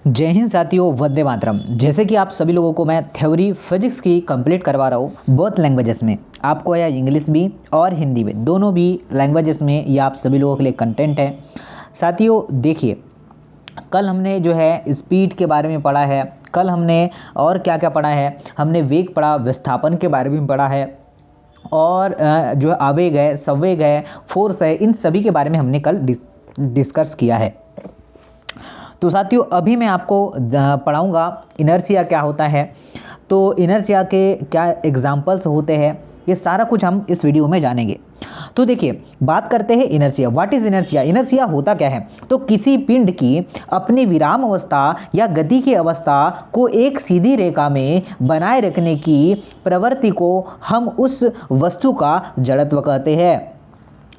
जय हिंद साथियों, वंदे मातरम। जैसे कि आप सभी लोगों को मैं थ्योरी फिजिक्स की कंप्लीट करवा रहा हूँ बोथ लैंग्वेजेस में। आपको यह इंग्लिश भी और हिंदी में, दोनों भी लैंग्वेजेस में ये आप सभी लोगों के लिए कंटेंट है। साथियों देखिए, कल हमने जो है स्पीड के बारे में पढ़ा है, कल हमने और क्या क्या पढ़ा है। हमने वेग पढ़ा, विस्थापन के बारे में पढ़ा है, और जो आवेग है, संवेग है, फोर्स है, इन सभी के बारे में हमने कल डिस्कस किया है। तो साथियों अभी मैं आपको पढ़ाऊंगा इनर्शिया क्या होता है, तो इनर्शिया के क्या एग्जाम्पल्स होते हैं, ये सारा कुछ हम इस वीडियो में जानेंगे। तो देखिए, बात करते हैं inertia. What is inertia? Inertia होता क्या है? तो किसी पिंड की अपनी विराम अवस्था या गति की अवस्था को एक सीधी रेखा में बनाए रखने की प्रवृत्ति को हम उस वस्तु का जड़त्व कहते हैं।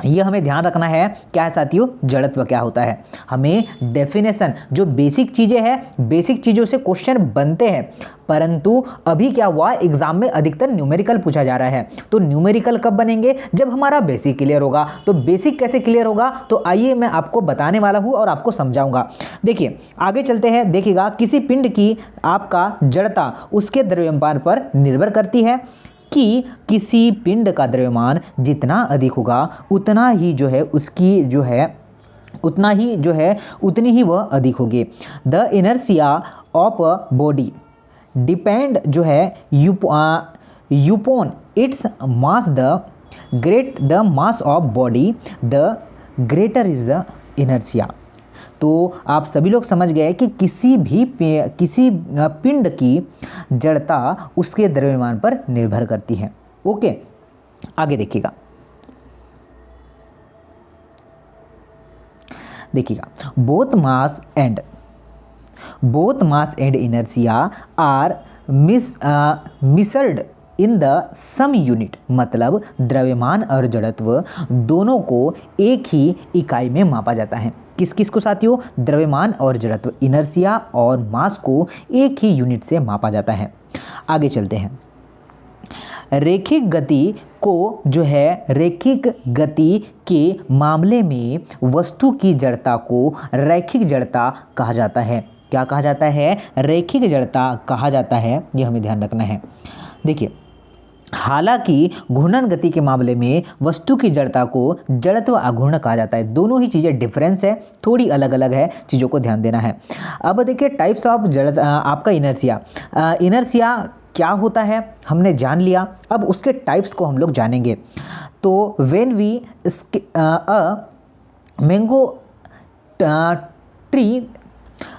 ये हमें ध्यान रखना है। क्या है साथियों? जड़त्व क्या होता है? हमें डेफिनेशन, जो बेसिक चीज़ें हैं, बेसिक चीज़ों से क्वेश्चन बनते हैं, परंतु अभी क्या हुआ, एग्जाम में अधिकतर न्यूमेरिकल पूछा जा रहा है। तो न्यूमेरिकल कब बनेंगे? जब हमारा बेसिक क्लियर होगा। तो बेसिक कैसे क्लियर होगा? तो आइए मैं आपको बताने वाला हूँ और आपको समझाऊंगा। देखिए आगे चलते हैं। देखिएगा, किसी पिंड की आपका जड़ता उसके द्रव्यमान पर निर्भर करती है कि किसी पिंड का द्रव्यमान जितना अधिक होगा उतना ही जो है उसकी जो है उतना ही जो है उतनी ही वह अधिक होगी। The inertia of a body depend जो है upon its mass. The mass of body the greater is the inertia. तो आप सभी लोग समझ गए कि किसी पिंड की जड़ता उसके द्रव्यमान पर निर्भर करती है। ओके, आगे देखिएगा। Both mass and inertia are measured in the same unit. मतलब द्रव्यमान और जड़त्व दोनों को एक ही इकाई में मापा जाता है। किस किस को साथियों? द्रव्यमान और जड़त्व, इनर्शिया और मास को एक ही यूनिट से मापा जाता है। आगे चलते हैं। रैखिक गति को जो है, रैखिक गति के मामले में वस्तु की जड़ता को रैखिक जड़ता कहा जाता है। क्या कहा जाता है? रैखिक जड़ता कहा जाता है। यह हमें ध्यान रखना है। देखिए, हालांकि घूर्णन गति के मामले में वस्तु की जड़ता को जड़त्व आघूर्ण कहा जाता है। दोनों ही चीज़ें डिफरेंस है, थोड़ी अलग अलग है, चीज़ों को ध्यान देना है। अब देखिए टाइप्स ऑफ जड़ता। आपका इनर्शिया, इनर्शिया क्या होता है हमने जान लिया। अब उसके टाइप्स को हम लोग जानेंगे। तो when we mango tree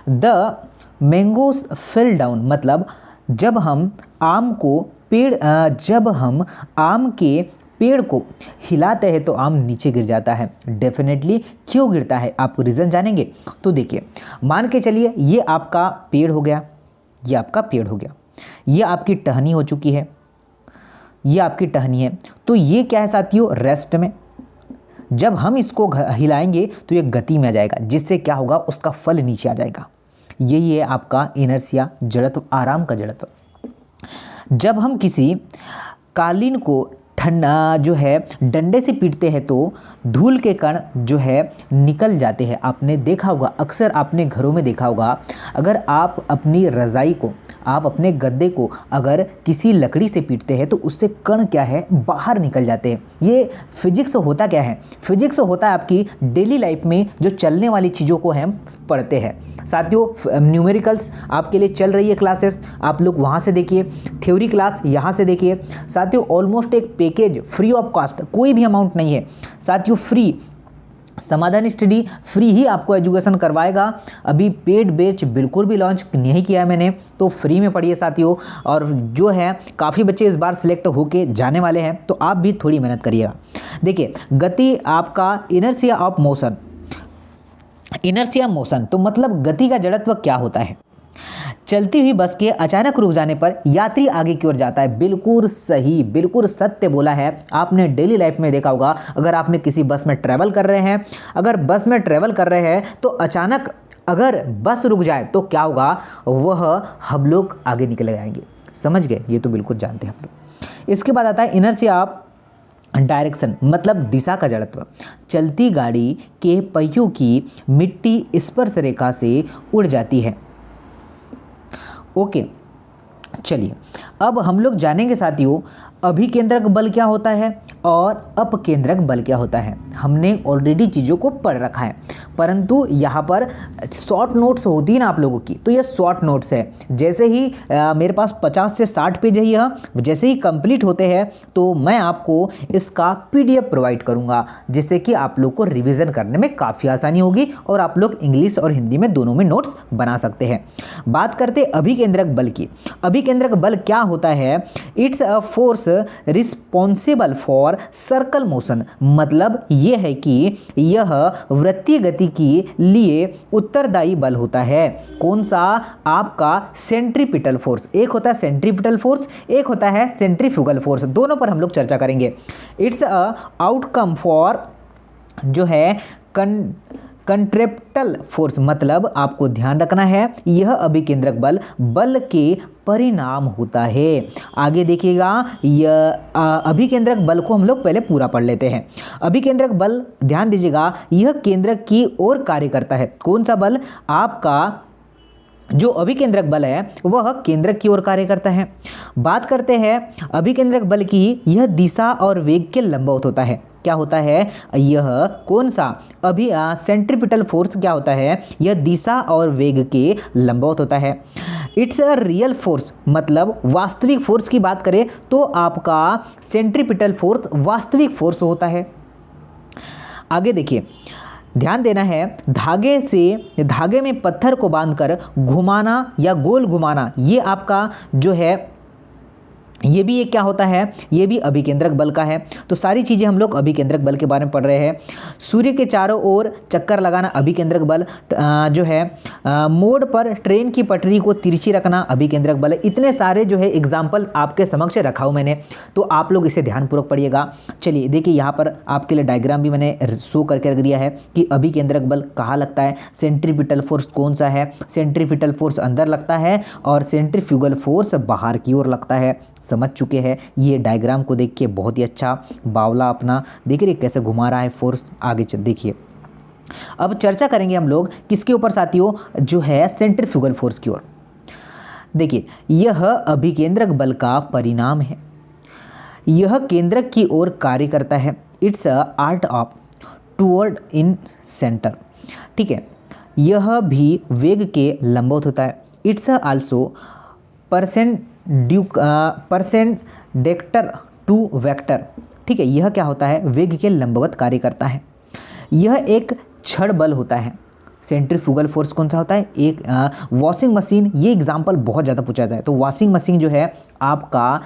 the mangoes fell down. मतलब जब हम आम के पेड़ को हिलाते हैं तो आम नीचे गिर जाता है। डेफिनेटली क्यों गिरता है, आपको रीज़न जानेंगे। तो देखिए, मान के चलिए ये आपका पेड़ हो गया, ये आपका पेड़ हो गया, ये आपकी टहनी हो चुकी है, ये आपकी टहनी है। तो ये क्या है साथियों? रेस्ट में। जब हम इसको हिलाएंगे तो ये गति में आ जाएगा, जिससे क्या होगा, उसका फल नीचे आ जाएगा। यही है आपका इनर्शिया, जड़त्व, आराम का जड़त्व। जब हम किसी कालीन को जो है डंडे से पीटते हैं तो धूल के कण जो है निकल जाते हैं। आपने देखा होगा, अक्सर आपने घरों में देखा होगा, अगर आप अपनी रज़ाई को, आप अपने गद्दे को अगर किसी लकड़ी से पीटते हैं तो उससे कण क्या है, बाहर निकल जाते हैं। ये फिजिक्स होता क्या है? फिजिक्स होता है आपकी डेली लाइफ में जो चलने वाली चीज़ों को हम पढ़ते हैं। साथियों न्यूमेरिकल्स आपके लिए चल रही है क्लासेस, आप लोग वहाँ से देखिए, थ्योरी क्लास यहाँ से देखिए। साथियों ऑलमोस्ट एक पैकेज फ्री ऑफ कॉस्ट, कोई भी अमाउंट नहीं है साथियों, फ्री समाधान स्टडी फ्री ही आपको एजुकेशन करवाएगा। अभी पेड बैच बिल्कुल भी लॉन्च नहीं किया है मैंने, तो फ्री में पढ़िए साथियों। और जो है काफ़ी बच्चे इस बार सिलेक्ट होके जाने वाले हैं, तो आप भी थोड़ी मेहनत करिएगा। देखिए, गति आपका inertia of motion. Inertia motion तो मतलब गति का जड़त्व क्या होता है? चलती हुई बस के अचानक रुक जाने पर यात्री आगे की ओर जाता है। बिल्कुल सही, बिल्कुल सत्य बोला है आपने। डेली लाइफ में देखा होगा, अगर आपने किसी बस में ट्रैवल कर रहे हैं, अगर बस में ट्रैवल कर रहे हैं तो अचानक अगर बस रुक जाए तो क्या होगा, वह हम लोग आगे निकले जाएंगे। समझ गए? ये तो बिल्कुल जानते हैं हम लोग। इसके बाद आता है इनर्शिया ऑफ डायरेक्शन, मतलब दिशा का जड़त्व। चलती गाड़ी के पहियों की मिट्टी स्पर्श रेखा से उड़ जाती है। ओके, चलिए अब हम लोग जानेंगे साथियों अभिकेंद्रक बल क्या होता है और अपकेंद्रक बल क्या होता है। हमने ऑलरेडी चीज़ों को पढ़ रखा है, परंतु यहाँ पर शॉर्ट नोट्स होती है ना आप लोगों की, तो ये शॉर्ट नोट्स है। जैसे ही मेरे पास 50 से 60 पेज है, यह जैसे ही कंप्लीट होते हैं तो मैं आपको इसका PDF प्रोवाइड करूँगा, जिससे कि आप लोग को रिविज़न करने में काफ़ी आसानी होगी और आप लोग इंग्लिश और हिंदी में दोनों में नोट्स बना सकते हैं। बात करते अभिकेंद्रक बल की। अभिकेंद्रक बल क्या होता है? It's a force responsible for circle motion, मतलब यह है कि यह वृत्तीय गति के लिए उत्तरदायी बल होता है। कौन सा? आपका सेंट्रीपिटल फोर्स। एक होता है सेंट्रीपिटल फोर्स, एक होता है सेंट्रीफ्यूगल फोर्स। दोनों पर हम लोग चर्चा करेंगे। इट्स अ आउटकम फॉर जो है कंट्रेप्टल फोर्स, मतलब आपको ध्यान रखना है यह अभिकेंद्रक बल बल के परिणाम होता है। आगे देखिएगा, यह अभिकेंद्रक बल को हम लोग पहले पूरा पढ़ लेते हैं। अभिकेंद्रक बल, ध्यान दीजिएगा, यह केंद्रक की ओर कार्य करता है। कौन सा बल? आपका जो अभिकेंद्रक बल है वह केंद्रक की ओर कार्य करता है। बात करते हैं अभिकेंद्रक बल की, यह दिशा और वेग के लंबवत होता है। क्या होता है यह? कौन सा? सेंट्रीपिटल फोर्स क्या होता है? यह दिशा और वेग के लंबवत होता है। इट्स अ रियल फोर्स, मतलब वास्तविक फोर्स की बात करें तो आपका सेंट्रीपिटल फोर्स वास्तविक फोर्स होता है। आगे देखिए, ध्यान देना है, धागे में पत्थर को बांधकर घुमाना या गोल घुमाना, ये आपका जो है ये भी एक क्या होता है? ये भी अभिकेंद्रक बल का है। तो सारी चीज़ें हम लोग अभिकेंद्रक बल के बारे में पढ़ रहे हैं। सूर्य के चारों ओर चक्कर लगाना अभिकेंद्रक बल, जो है मोड़ पर ट्रेन की पटरी को तिरछी रखना अभिकेंद्रक बल है। इतने सारे जो है एग्जाम्पल आपके समक्ष रखा हूँ मैंने, तो आप लोग इसे ध्यानपूर्वक पढ़िएगा। चलिए देखिए, यहाँ पर आपके लिए डायग्राम भी मैंने शो करके रख दिया है कि अभिकेंद्रक बल कहाँ लगता है, सेंट्रीपिटल फोर्स कौन सा है। सेंट्रीपिटल फोर्स अंदर लगता है और सेंट्रीफ्यूगल फोर्स बाहर की ओर लगता है। समझ चुके हैं? ये डायग्राम को देख के बहुत ही अच्छा बावला अपना देख रहे कैसे घुमा रहा है फोर्स। आगे देखिए, अब चर्चा करेंगे हम लोग किसके ऊपर साथियों? जो है सेंट्रीफ्यूगल फोर्स की ओर। देखिए, यह अभिकेंद्रक बल का परिणाम है। यह केंद्रक की ओर कार्य करता है। It's a art of toward in centre, ठीक है। यह भी वेग के लंबवत होता है। इट्स आल्सो परसेंडेक्टर टू वेक्टर, ठीक है। यह क्या होता है? वेग के लंबवत कार्य करता है। यह एक छड़ बल होता है। सेंट्रीफ्यूगल फोर्स कौन सा होता है? एक वॉशिंग मशीन, ये एग्जाम्पल बहुत ज़्यादा पूछा जाता है। तो वॉशिंग मशीन जो है आपका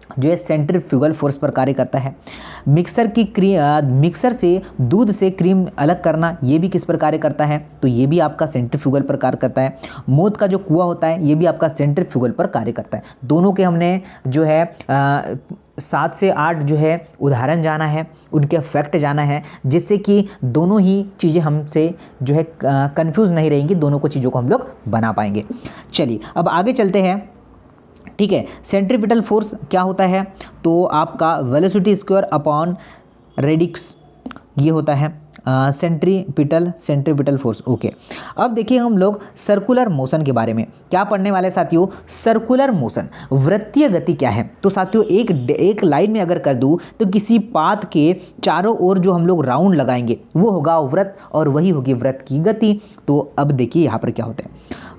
जो है सेंट्रीफ्यूगल फोर्स पर कार्य करता है। मिक्सर से दूध से क्रीम अलग करना, ये भी किस पर कार्य करता है? तो ये भी आपका सेंट्रीफ्यूगल पर कार्य करता है। मौत का जो कुआं होता है, ये भी आपका सेंट्रीफ्यूगल पर कार्य करता है। दोनों के हमने जो है 7 से 8 जो है उदाहरण जाना है, उनके फैक्ट जाना है, जिससे कि दोनों ही चीज़ें हमसे जो है कंफ्यूज नहीं रहेंगी, दोनों को चीज़ों को हम लोग बना पाएंगे। चलिए अब आगे चलते हैं, ठीक है। सेंट्रीपिटल फोर्स क्या होता है? तो आपका वेलोसिटी स्क्वायर अपॉन रेडिक्स, ये होता है सेंट्रीपिटल फोर्स। ओके, अब देखिए हम लोग सर्कुलर मोशन के बारे में क्या पढ़ने वाले साथियों? सर्कुलर मोशन, वृत्तीय गति क्या है? तो साथियों एक लाइन में अगर कर दूं तो किसी पाथ के चारों ओर जो हम लोग राउंड लगाएंगे वो होगा वृत्त, और वही होगी वृत्त की गति। तो अब देखिए यहाँ पर क्या होता है,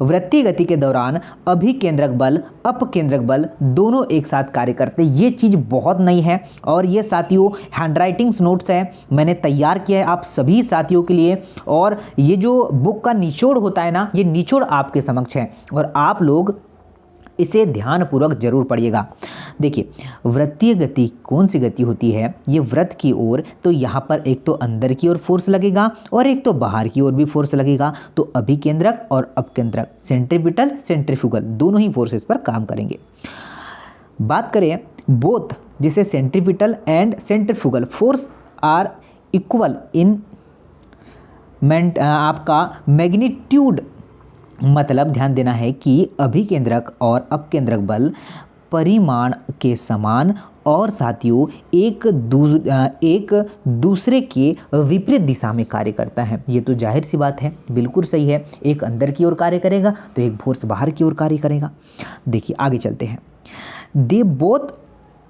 वृत्तीय गति के दौरान अभिकेंद्रक बल अपकेंद्रक बल दोनों एक साथ कार्य करते हैं। ये चीज़ बहुत नई है और ये साथियों हैंडराइटिंग्स नोट्स है, मैंने तैयार किया है आप सभी साथियों के लिए। और ये जो बुक का निचोड़ होता है ना, ये निचोड़ आपके समक्ष है और आप लोग इसे ध्यानपूर्वक जरूर पढ़िएगा। देखिए, वृत्तीय गति कौन सी गति होती है? ये वृत्त की ओर, तो यहाँ पर एक तो अंदर की ओर फोर्स लगेगा और एक तो बाहर की ओर भी फोर्स लगेगा। तो अभिकेंद्रक और अपकेंद्रक, सेंट्रीपिटल सेंट्रीफ्यूगल, दोनों ही फोर्सेस पर काम करेंगे। बात करें बोथ, जिसे centripetal and centrifugal force are equal in आपका मैग्नीट्यूड, मतलब ध्यान देना है कि अभिकेंद्रक और अपकेंद्रक बल परिमाण के समान और साथियों एक दूसरे के विपरीत दिशा में कार्य करता है। ये तो जाहिर सी बात है, बिल्कुल सही है। एक अंदर की ओर कार्य करेगा तो एक फोर्स बाहर की ओर कार्य करेगा। देखिए आगे चलते हैं। They both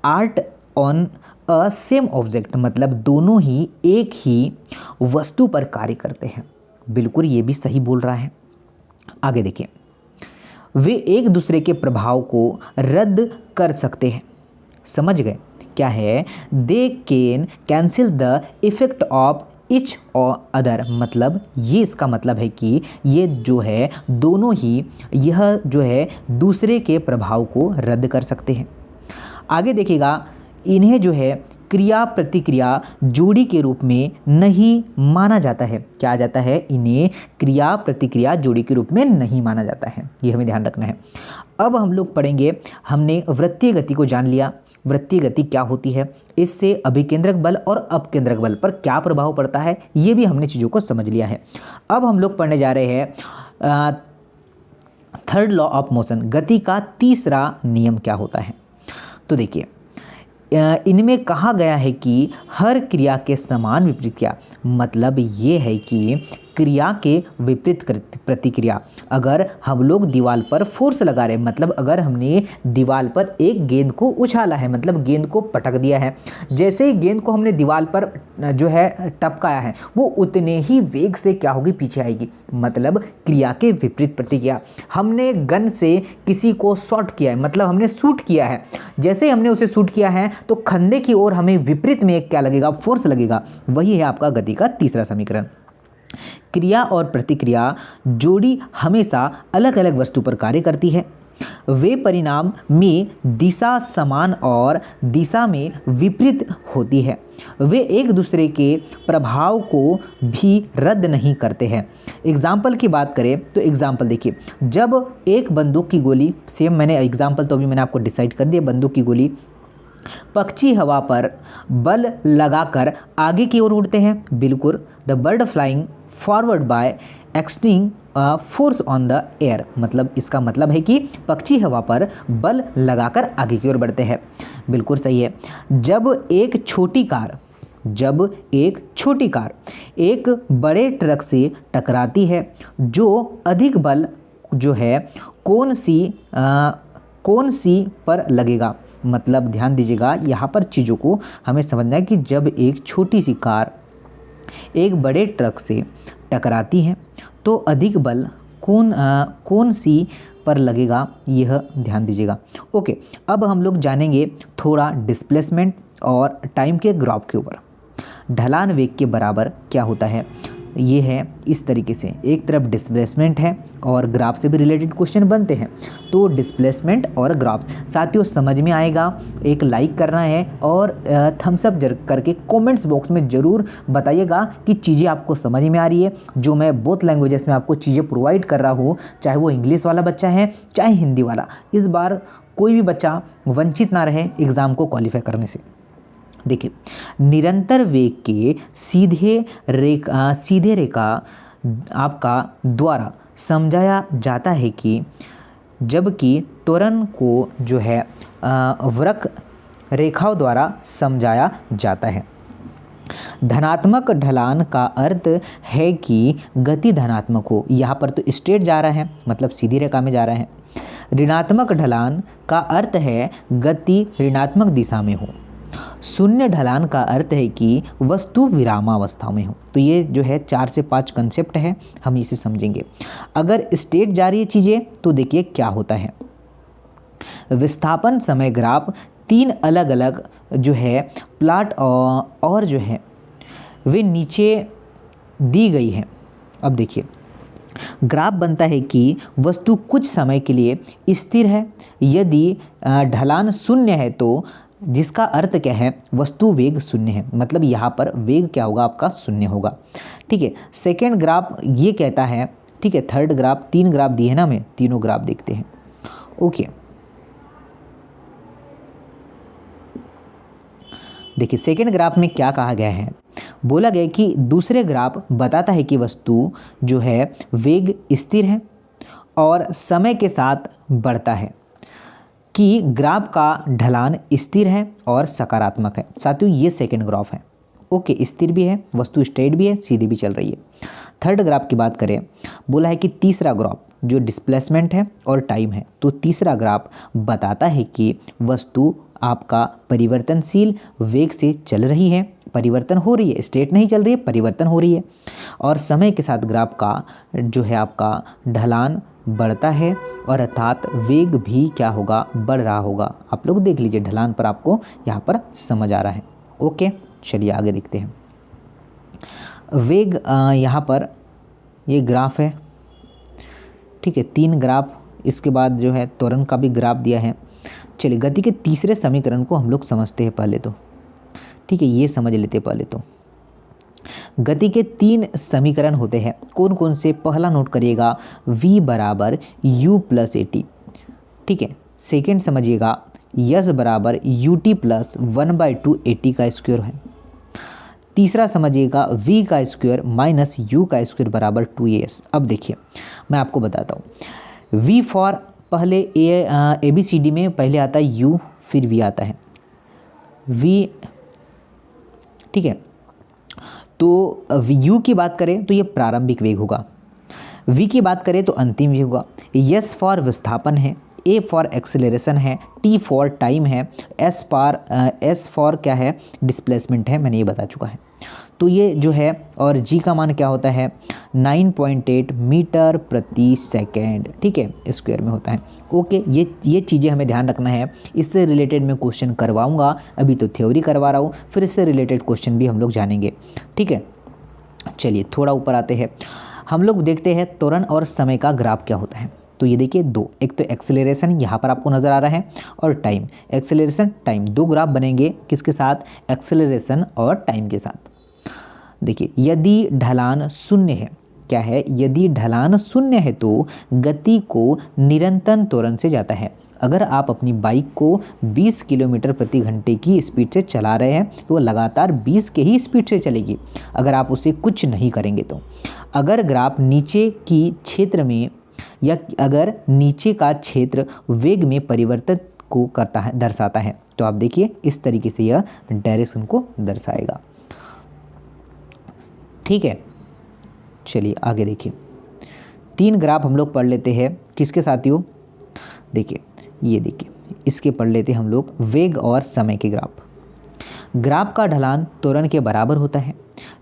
art on a same object, मतलब दोनों ही एक ही वस्तु पर कार्य करते हैं। बिल्कुल ये भी सही बोल रहा है। आगे देखिए, वे एक दूसरे के प्रभाव को रद्द कर सकते हैं। समझ गए क्या है? They can cancel the effect of each और अदर, मतलब ये इसका मतलब है कि ये जो है दोनों ही यह जो है दूसरे के प्रभाव को रद्द कर सकते हैं। आगे देखिएगा, इन्हें जो है क्रिया प्रतिक्रिया जोड़ी के रूप में नहीं माना जाता है। क्या आ जाता है? इन्हें क्रिया प्रतिक्रिया जोड़ी के रूप में नहीं माना जाता है। ये हमें ध्यान रखना है। अब हम लोग पढ़ेंगे, हमने वृत्तीय गति को जान लिया। वृत्तीय गति क्या होती है, इससे अभिकेंद्रक बल और अपकेंद्रक बल पर क्या प्रभाव पड़ता है, ये भी हमने चीज़ों को समझ लिया है। अब हम लोग पढ़ने जा रहे हैं थर्ड लॉ ऑफ मोशन, गति का तीसरा नियम क्या होता है। तो देखिए, इनमें कहा गया है कि हर क्रिया के समान विपरीत क्रिया, मतलब ये है कि क्रिया के विपरीत प्रतिक्रिया। अगर हम लोग दीवार पर फोर्स लगा रहे हैं, मतलब अगर हमने दीवार पर एक गेंद को उछाला है, मतलब गेंद को पटक दिया है, जैसे ही गेंद को हमने दीवार पर जो है टपकाया है, वो उतने ही वेग से क्या होगी, पीछे आएगी। मतलब क्रिया के विपरीत प्रतिक्रिया। हमने गन से किसी को शॉट किया है, मतलब हमने शूट किया है, जैसे ही हमने उसे शूट किया है तो खंदे की ओर हमें विपरीत में एक क्या लगेगा, फोर्स लगेगा। वही है आपका गति का तीसरा समीकरण। क्रिया और प्रतिक्रिया जोड़ी हमेशा अलग अलग वस्तु पर कार्य करती है। वे परिणाम में दिशा समान और दिशा में विपरीत होती है। वे एक दूसरे के प्रभाव को भी रद्द नहीं करते हैं। एग्जाम्पल की बात करें तो एग्जाम्पल देखिए, जब एक बंदूक की गोली, सेम मैंने एग्जाम्पल तो अभी मैंने आपको डिसाइड कर दिया, बंदूक की गोली, पक्षी हवा पर बल लगाकर आगे की ओर उड़ते हैं। बिल्कुल, the bird flying forward by exerting force on the air, मतलब इसका मतलब है कि पक्षी हवा पर बल लगाकर आगे की ओर बढ़ते हैं। बिल्कुल सही है। जब एक छोटी कार एक बड़े ट्रक से टकराती है, जो अधिक बल जो है कौन सी पर लगेगा। मतलब ध्यान दीजिएगा, यहाँ पर चीज़ों को हमें समझना है कि जब एक छोटी सी कार एक बड़े ट्रक से टकराती है तो अधिक बल कौन सी पर लगेगा, यह ध्यान दीजिएगा। ओके, अब हम लोग जानेंगे थोड़ा डिस्प्लेसमेंट और टाइम के ग्राफ के ऊपर। ढलान वेग के बराबर क्या होता है, ये है इस तरीके से, एक तरफ डिस्प्लेसमेंट है और ग्राफ से भी रिलेटेड क्वेश्चन बनते हैं। तो डिस्प्लेसमेंट और ग्राफ साथियों समझ में आएगा, एक लाइक करना है और थम्स अप करके कमेंट्स बॉक्स में ज़रूर बताइएगा कि चीज़ें आपको समझ में आ रही है। जो मैं बोथ लैंग्वेजेस में आपको चीज़ें प्रोवाइड कर रहा हूँ, चाहे वो इंग्लिश वाला बच्चा है चाहे हिंदी वाला, इस बार कोई भी बच्चा वंचित ना रहे एग्ज़ाम को क्वालिफाई करने से। देखिए, निरंतर वेग के सीधे रेखा आपका द्वारा समझाया जाता है कि जबकि त्वरण को जो है वक्र रेखाओं द्वारा समझाया जाता है। धनात्मक ढलान का अर्थ है कि गति धनात्मक हो, यहाँ पर तो स्ट्रेट जा रहा है, मतलब सीधी रेखा में जा रहा है। ऋणात्मक ढलान का अर्थ है गति ऋणात्मक दिशा में हो। शून्य ढलान का अर्थ है कि वस्तु विरामावस्था में हो। तो ये जो है 4 से 5 कंसेप्ट है, हम इसे समझेंगे। अगर स्ट्रेट जा रही है चीज़ें तो देखिए क्या होता है। विस्थापन समय ग्राफ 3 अलग अलग जो है प्लॉट और जो है वे नीचे दी गई है। अब देखिए, ग्राफ बनता है कि वस्तु कुछ समय के लिए स्थिर है। यदि ढलान शून्य है तो जिसका अर्थ क्या है, वस्तु वेग शून्य है, मतलब यहाँ पर वेग क्या होगा, आपका शून्य होगा। ठीक है, सेकेंड ग्राफ ये कहता है, ठीक है, थर्ड ग्राफ, 3 ग्राफ दिए हैं ना, हमें तीनों ग्राफ देखते हैं। ओके, देखिए सेकेंड ग्राफ में क्या कहा गया है, बोला गया कि दूसरे ग्राफ बताता है कि वस्तु जो है वेग स्थिर है और समय के साथ बढ़ता है। कि ग्राफ का ढलान स्थिर है और सकारात्मक है। साथियों ये सेकंड ग्राफ है, ओके, स्थिर भी है, वस्तु स्ट्रेट भी है, सीधी भी चल रही है। थर्ड ग्राफ की बात करें, बोला है कि तीसरा ग्राफ जो डिस्प्लेसमेंट है और टाइम है, तो तीसरा ग्राफ बताता है कि वस्तु आपका परिवर्तनशील वेग से चल रही है, परिवर्तन हो रही है, स्ट्रेट नहीं चल रही है, परिवर्तन हो रही है। और समय के साथ ग्राफ का जो है आपका ढलान बढ़ता है और अर्थात वेग भी क्या होगा, बढ़ रहा होगा। आप लोग देख लीजिए, ढलान पर आपको यहाँ पर समझ आ रहा है। ओके, चलिए आगे देखते हैं। वेग यहाँ पर ये ग्राफ है, ठीक है, 3 ग्राफ, इसके बाद जो है त्वरण का भी ग्राफ दिया है। चलिए गति के तीसरे समीकरण को हम लोग समझते हैं पहले तो, ठीक है, ये समझ लेते हैं पहले तो। गति के 3 समीकरण होते हैं, कौन कौन से? पहला नोट करिएगा, v बराबर u प्लस ए टी, ठीक है। सेकेंड समझिएगा, s बराबर U T plus 1/2 A T का स्क्वायर है। तीसरा समझिएगा, v का स्क्वायर माइनस u का स्क्वायर बराबर 2as। अब देखिए मैं आपको बताता हूँ, v फॉर पहले ए बी सी डी में पहले आता है u, फिर v आता है v, ठीक है। तो u की बात करें तो ये प्रारंभिक वेग होगा, v की बात करें तो अंतिम वेग होगा। s फॉर विस्थापन है, a फॉर एक्सेलरेशन है, t फॉर टाइम है, s फॉर क्या है, डिस्प्लेसमेंट है, मैंने ये बता चुका है। तो ये जो है, और g का मान क्या होता है, 9.8 मीटर प्रति सेकेंड, ठीक है, स्क्वायर में होता है। ओके, ये चीज़ें हमें ध्यान रखना है। इससे रिलेटेड मैं क्वेश्चन करवाऊंगा, अभी तो थ्योरी करवा रहा हूँ, फिर इससे रिलेटेड क्वेश्चन भी हम लोग जानेंगे, ठीक है। चलिए थोड़ा ऊपर आते हैं, हम लोग देखते हैं त्वरण और समय का ग्राफ क्या होता है। तो ये देखिए दो, एक तो एक्सेलरेशन यहाँ पर आपको नज़र आ रहा है, और टाइम, एक्सेलरेशन टाइम, दो ग्राफ बनेंगे किसके साथ, एक्सेलरेशन और टाइम के साथ। देखिए यदि ढलान शून्य है, क्या है, यदि ढलान शून्य है तो गति को निरंतर त्वरण से जाता है। अगर आप अपनी बाइक को 20 किलोमीटर प्रति घंटे की स्पीड से चला रहे हैं तो वो लगातार 20 के ही स्पीड से चलेगी, अगर आप उसे कुछ नहीं करेंगे तो। अगर ग्राफ नीचे की क्षेत्र में, या अगर नीचे का क्षेत्र वेग में परिवर्तन को करता है, दर्शाता है, तो आप देखिए इस तरीके से यह डायरेक्शन को दर्शाएगा, ठीक है। चलिए आगे देखिए, 3 ग्राफ हम लोग पढ़ लेते हैं, किसके साथियों, देखिए ये देखिए, इसके पढ़ लेते हैं हम लोग, वेग और समय के ग्राफ। ग्राफ का ढलान त्वरण के बराबर होता है,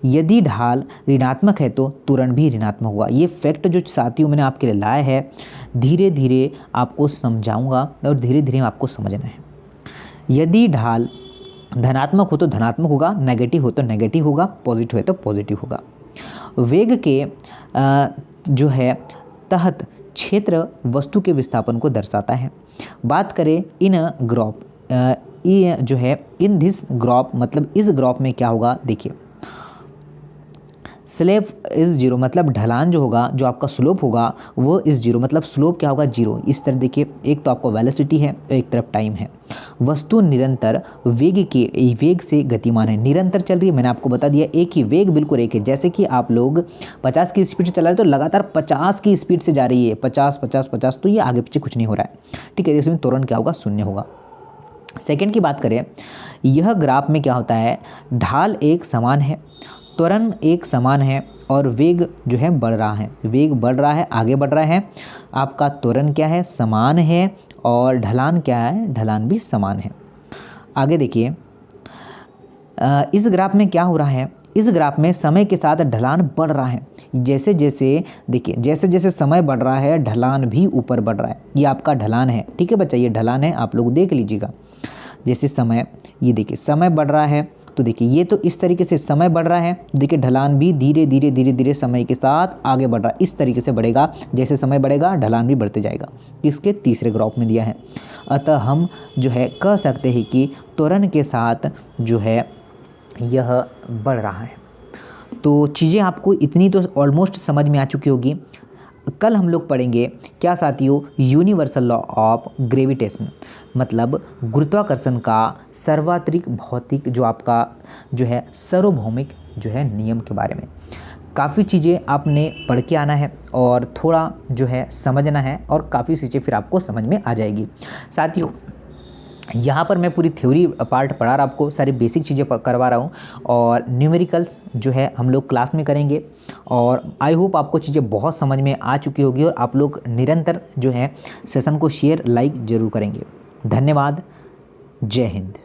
यदि ढाल ऋणात्मक है तो त्वरण भी ऋणात्मक होगा। ये फैक्ट जो साथियों मैंने आपके लिए लाया है, धीरे धीरे आपको समझाऊंगा और धीरे धीरे आपको समझना है। यदि ढाल धनात्मक हो तो धनात्मक होगा, नेगेटिव हो तो नेगेटिव होगा, पॉजिटिव है तो पॉजिटिव होगा। वेग के जो है तहत क्षेत्र वस्तु के विस्थापन को दर्शाता है। बात करें इन ग्राफ, ये जो है इन दिस ग्राफ, मतलब इस ग्राफ में क्या होगा, देखिए स्लेप इज़ जीरो, मतलब ढलान जो होगा, जो आपका स्लोप होगा वो इज़ जीरो, मतलब स्लोप क्या होगा, जीरो। इस तरह देखिए, एक तो आपको वेलोसिटी है, एक तरफ टाइम है। वस्तु निरंतर वेग से गतिमान है, निरंतर चल रही है, मैंने आपको बता दिया, एक ही वेग, बिल्कुल एक है। जैसे कि आप लोग 50 की स्पीड से चला रहे हैं तो लगातार 50 की स्पीड से जा रही है, 50 50 50, तो ये आगे पीछे कुछ नहीं हो रहा है, ठीक है। इसमें त्वरण क्या होगा, शून्य होगा। सेकेंड की बात करें, यह ग्राफ में क्या होता है, ढाल एक समान है, त्वरण एक समान है, और वेग जो है बढ़ रहा है, वेग बढ़ रहा है, आगे बढ़ रहा है। आपका त्वरण क्या है, समान है, और ढलान क्या है, ढलान भी समान है। आगे देखिए, इस ग्राफ में क्या हो रहा है, इस ग्राफ में समय के साथ ढलान बढ़ रहा है। जैसे जैसे देखिए, जैसे जैसे समय बढ़ रहा है ढलान भी ऊपर बढ़ रहा है। ये आपका ढलान है, ठीक है बच्चा, ये ढलान है, आप लोग देख लीजिएगा। जैसे समय, ये देखिए समय बढ़ रहा है, तो देखिए ये तो इस तरीके से समय बढ़ रहा है, देखिए ढलान भी धीरे धीरे धीरे धीरे समय के साथ आगे बढ़ रहा है, इस तरीके से बढ़ेगा। जैसे समय बढ़ेगा ढलान भी बढ़ते जाएगा, किसके, तीसरे ग्राफ में दिया है। अतः हम जो है कह सकते हैं कि त्वरण के साथ जो है यह बढ़ रहा है। तो चीज़ें आपको इतनी तो ऑलमोस्ट समझ में आ चुकी होगी। कल हम लोग पढ़ेंगे क्या साथियों, यूनिवर्सल लॉ ऑफ ग्रेविटेशन, मतलब गुरुत्वाकर्षण का सर्वात्रिक भौतिक जो आपका जो है सार्वभौमिक जो है नियम के बारे में। काफ़ी चीज़ें आपने पढ़ के आना है और थोड़ा जो है समझना है, और काफ़ी चीज़ें फिर आपको समझ में आ जाएगी। साथियों यहाँ पर मैं पूरी थ्योरी पार्ट पढ़ा रहा आपको, सारी बेसिक चीज़ें करवा रहा हूँ, और न्यूमेरिकल्स जो है हम लोग क्लास में करेंगे। और आई होप आपको चीज़ें बहुत समझ में आ चुकी होगी और आप लोग निरंतर जो है सेशन को शेयर लाइक ज़रूर करेंगे। धन्यवाद। जय हिंद।